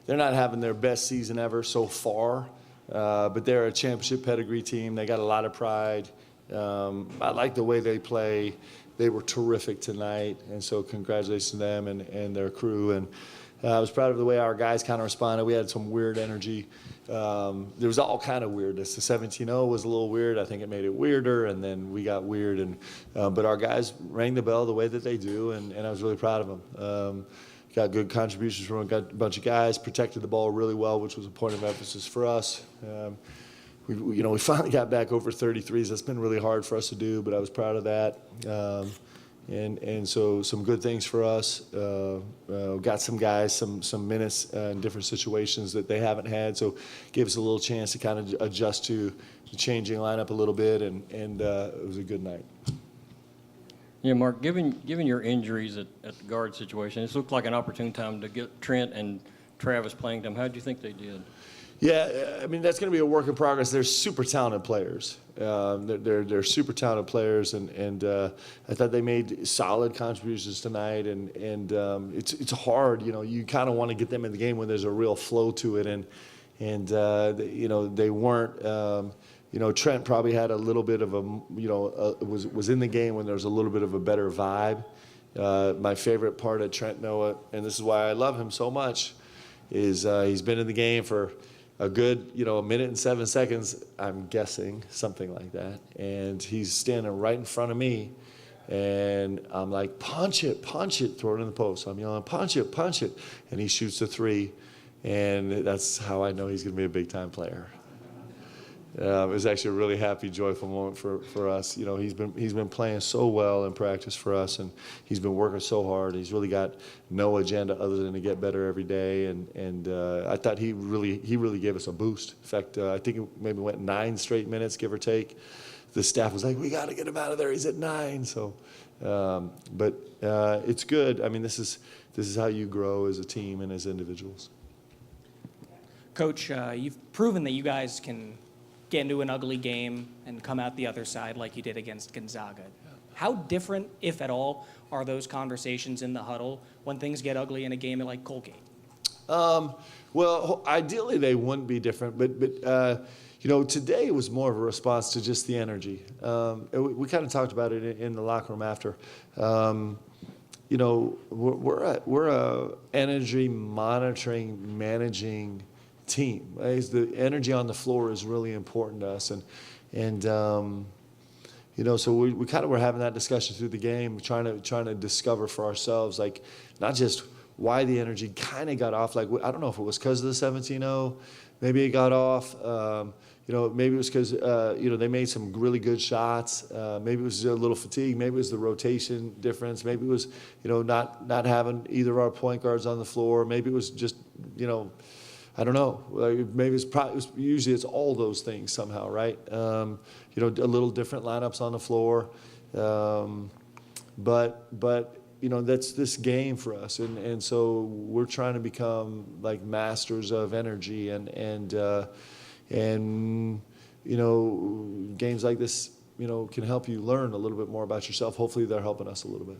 they're not having their best season ever so far, but they're a championship pedigree team. They got a lot of pride. I like the way they play. They were terrific tonight, and so congratulations to them and their crew. And I was proud of the way our guys kind of responded. We had some weird energy. There was all kind of weirdness. The 17-0 was a little weird. I think it made it weirder, and then we got weird. And but our guys rang the bell the way that they do, and I was really proud of them. Got good contributions from a bunch of guys, protected the ball really well, which was a point of emphasis for us. We finally got back over 33s. That's been really hard for us to do, but I was proud of that. And so some good things for us. Got some guys some minutes in different situations that they haven't had, so gave us a little chance to kind of adjust to the changing lineup a little bit, and it was a good night. Yeah, Mark, given your injuries at the guard situation, this looked like an opportune time to get Trent and Travis playing them. How do you think they did? Yeah, I mean, that's going to be a work in progress. They're super talented players. They're super talented players, and I thought they made solid contributions tonight. And it's hard, you kind of want to get them in the game when there's a real flow to it, and they weren't. Trent probably had a little bit of was in the game when there was a little bit of a better vibe. My favorite part of Trent Noah, and this is why I love him so much, is he's been in the game for a good, a minute and 7 seconds, I'm guessing, something like that. And he's standing right in front of me, and I'm like, punch it, throw it in the post. So I'm yelling, punch it. And he shoots the three, and that's how I know he's going to be a big-time player. It was actually a really happy, joyful moment for us. He's been playing so well in practice for us, and he's been working so hard. He's really got no agenda other than to get better every day. And I thought he really gave us a boost. In fact, I think it maybe went 9 straight minutes, give or take. The staff was like, "We got to get him out of there. He's at 9." So, but it's good. I mean, this is how you grow as a team and as individuals. Coach, you've proven that you guys can get into an ugly game and come out the other side like you did against Gonzaga. How different, if at all, are those conversations in the huddle when things get ugly in a game like Colgate? Well, ideally they wouldn't be different, but today was more of a response to just the energy. We kind of talked about it in the locker room after. We're a energy monitoring, managing team. The energy on the floor is really important to us, and so we kind of were having that discussion through the game, trying to discover for ourselves, like, not just why the energy kind of got off. Like, I don't know if it was because of the 17-0, maybe it got off. Maybe it was because they made some really good shots. Maybe it was a little fatigue. Maybe it was the rotation difference. Maybe it was not having either of our point guards on the floor. Maybe it was just I don't know. Maybe usually it's all those things somehow, right? A little different lineups on the floor, but that's this game for us, and so we're trying to become like masters of energy, and games like this can help you learn a little bit more about yourself. Hopefully, they're helping us a little bit.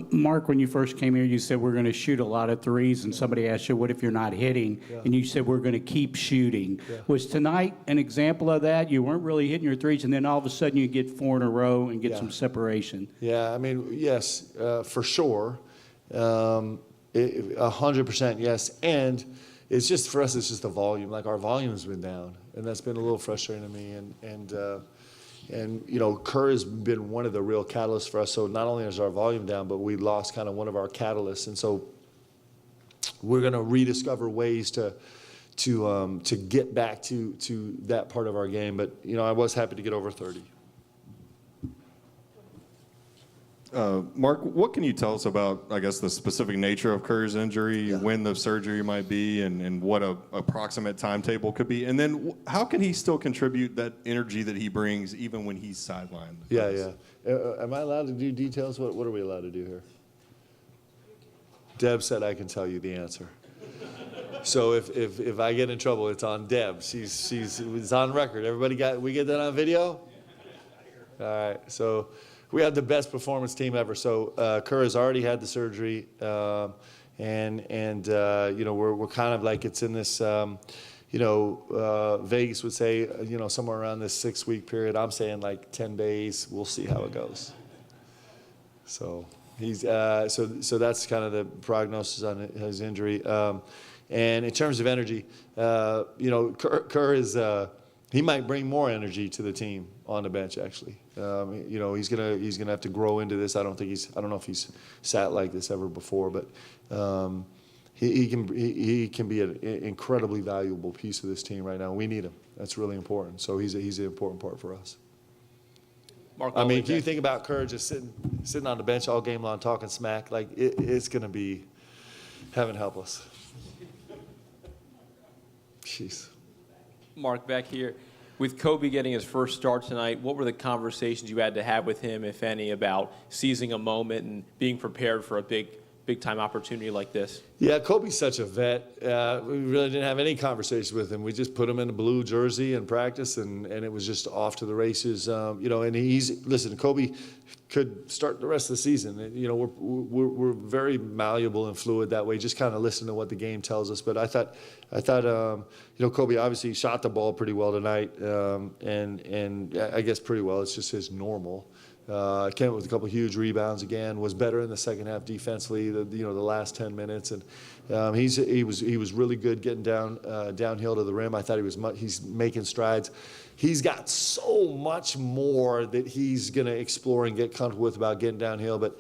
Mark, when you first came here, you said we're going to shoot a lot of threes, and somebody asked you, what if you're not hitting? Yeah. And you said we're going to keep shooting. Yeah. Was tonight an example of that? You weren't really hitting your threes, and then all of a sudden you get 4 in a row and get some separation. Yeah, I mean, yes, for sure. 100% yes. And it's just, for us, it's just the volume. Like, our volume has been down, and that's been a little frustrating to me. And Kerr has been one of the real catalysts for us. So not only is our volume down, but we lost kind of one of our catalysts. And so we're going to rediscover ways to get back to that part of our game. But I was happy to get over 30. Mark, what can you tell us about, I guess, the specific nature of Kerr's injury, when the surgery might be, and what a approximate timetable could be? And then how can he still contribute that energy that he brings even when he's sidelined? Yeah. Am I allowed to do details? What are we allowed to do here? Deb said I can tell you the answer. So if I get in trouble, it's on Deb. It's on record. We get that on video? All right. So we have the best performance team ever. So Kerr has already had the surgery, and we're kind of like it's in this. Vegas would say, somewhere around this 6-week period. I'm saying like 10 days. We'll see how it goes. So he's so that's kind of the prognosis on his injury. And in terms of energy, Kerr is he might bring more energy to the team on the bench. Actually, he's gonna have to grow into this. I don't know if he's sat like this ever before, but. He can be an incredibly valuable piece of this team right now. We need him. That's really important. So he's an important part for us. Mark, I mean, can you think about Kerr just sitting on the bench all game long talking smack? Like it's going to be heaven help us. Jeez. Mark, back here, with Kobe getting his first start tonight, what were the conversations you had to have with him, if any, about seizing a moment and being prepared for a big time opportunity like this? Yeah, Kobe's such a vet. We really didn't have any conversations with him. We just put him in a blue jersey and practice, and it was just off to the races. And Kobe could start the rest of the season. We're very malleable and fluid that way. Just kind of listen to what the game tells us. But I thought, Kobe obviously shot the ball pretty well tonight, and I guess pretty well. It's just his normal. Came up with a couple of huge rebounds again. Was better in the second half defensively. The last 10 minutes, and he was really good getting downhill to the rim. I thought he's making strides. He's got so much more that he's going to explore and get comfortable with about getting downhill. But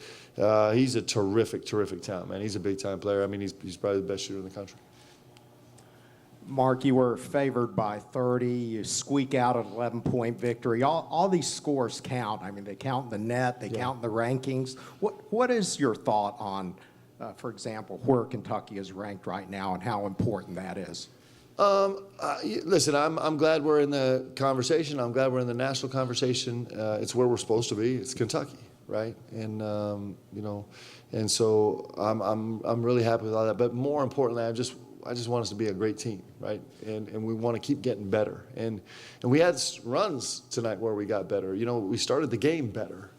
he's a terrific talent, man. He's a big time player. I mean, he's probably the best shooter in the country. Mark, you were favored by 30. You squeak out an 11-point victory. All these scores count. I mean, they count in the net. They count in the rankings. What is your thought on, for example, where Kentucky is ranked right now and how important that is? Listen, I'm glad we're in the conversation. I'm glad we're in the national conversation. It's where we're supposed to be. It's Kentucky, right? And and so I'm really happy with all that. But more importantly, I just want us to be a great team, right? And we want to keep getting better. And we had runs tonight where we got better. We started the game better,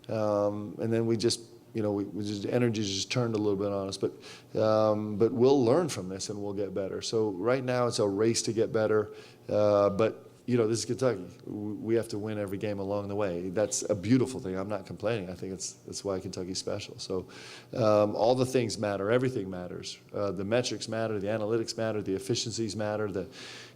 and then we just. Energy just turned a little bit on us, but we'll learn from this and we'll get better. So right now it's a race to get better, but this is Kentucky. We have to win every game along the way. That's a beautiful thing. I'm not complaining. I think that's why Kentucky's special. So all the things matter. Everything matters. The metrics matter. The analytics matter. The efficiencies matter.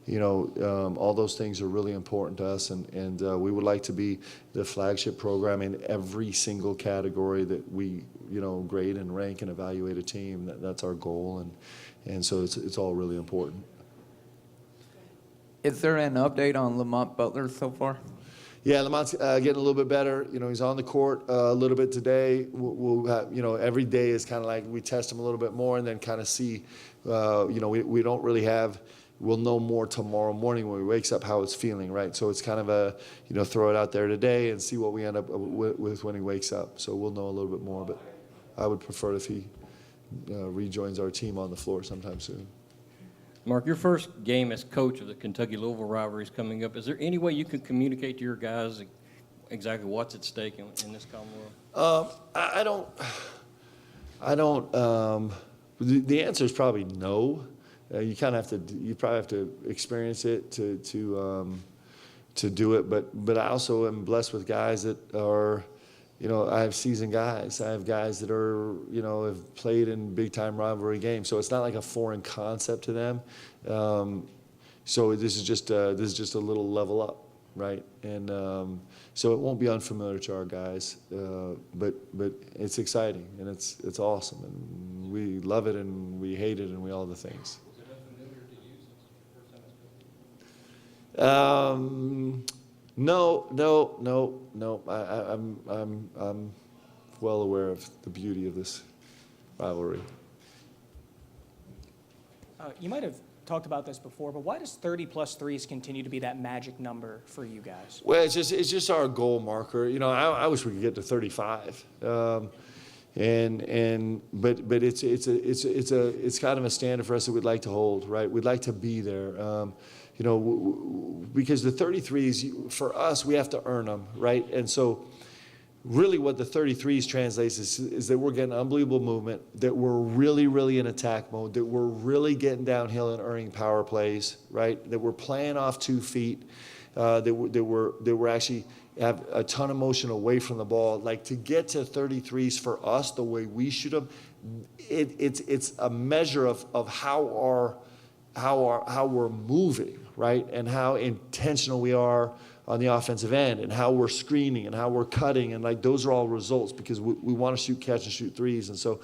All those things are really important to us, and we would like to be the flagship program in every single category that we, grade and rank and evaluate a team. That's our goal, and so it's all really important. Is there an update on Lamont Butler so far? Yeah, Lamont's getting a little bit better. He's on the court a little bit today. We'll have, every day is kind of like we test him a little bit more and then kind of see, we don't really have. We'll know more tomorrow morning when he wakes up how it's feeling, right? So it's kind of a, throw it out there today and see what we end up with when he wakes up. So we'll know a little bit more, but I would prefer if he rejoins our team on the floor sometime soon. Mark, your first game as coach of the Kentucky-Louisville rivalry is coming up. Is there any way you can communicate to your guys exactly what's at stake in this Commonwealth? I don't. The answer is probably no. You probably have to experience it to do it. But I also am blessed with guys that are, I have seasoned guys. I have guys that are, have played in big time rivalry games. So it's not like a foreign concept to them. So this is just a little level up, right? And so it won't be unfamiliar to our guys. But it's exciting and it's awesome and we love it and we hate it and we all the things. No. I'm well aware of the beauty of this rivalry. You might have talked about this before, but why does 30 plus threes continue to be that magic number for you guys? Well, it's just our goal marker. I wish we could get to 35. But it's kind of a standard for us that we'd like to hold, right? We'd like to be there. Because the 33s, for us, we have to earn them, right? And so really what the 33s translates is that we're getting unbelievable movement, that we're really, really in attack mode, that we're really getting downhill and earning power plays, right? That we're playing off 2 feet, that we're actually have a ton of motion away from the ball. Like, to get to 33s for us the way we shoot them, it's a measure of how we're moving, right? And how intentional we are on the offensive end, and how we're screening and how we're cutting, and like those are all results because we want to shoot, catch, and shoot threes. And so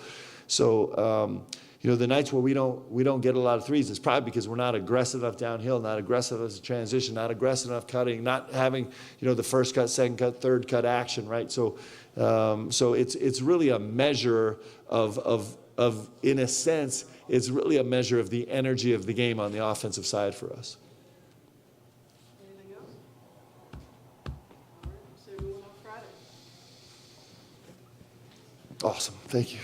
the nights where we don't get a lot of threes, it's probably because we're not aggressive enough downhill, not aggressive as a transition, not aggressive enough cutting, not having the first cut, second cut, third cut action, right? So it's really a measure of in a sense, it's really a measure of the energy of the game on the offensive side for us. Anything else? All right, see everyone on Friday. Awesome. Thank you.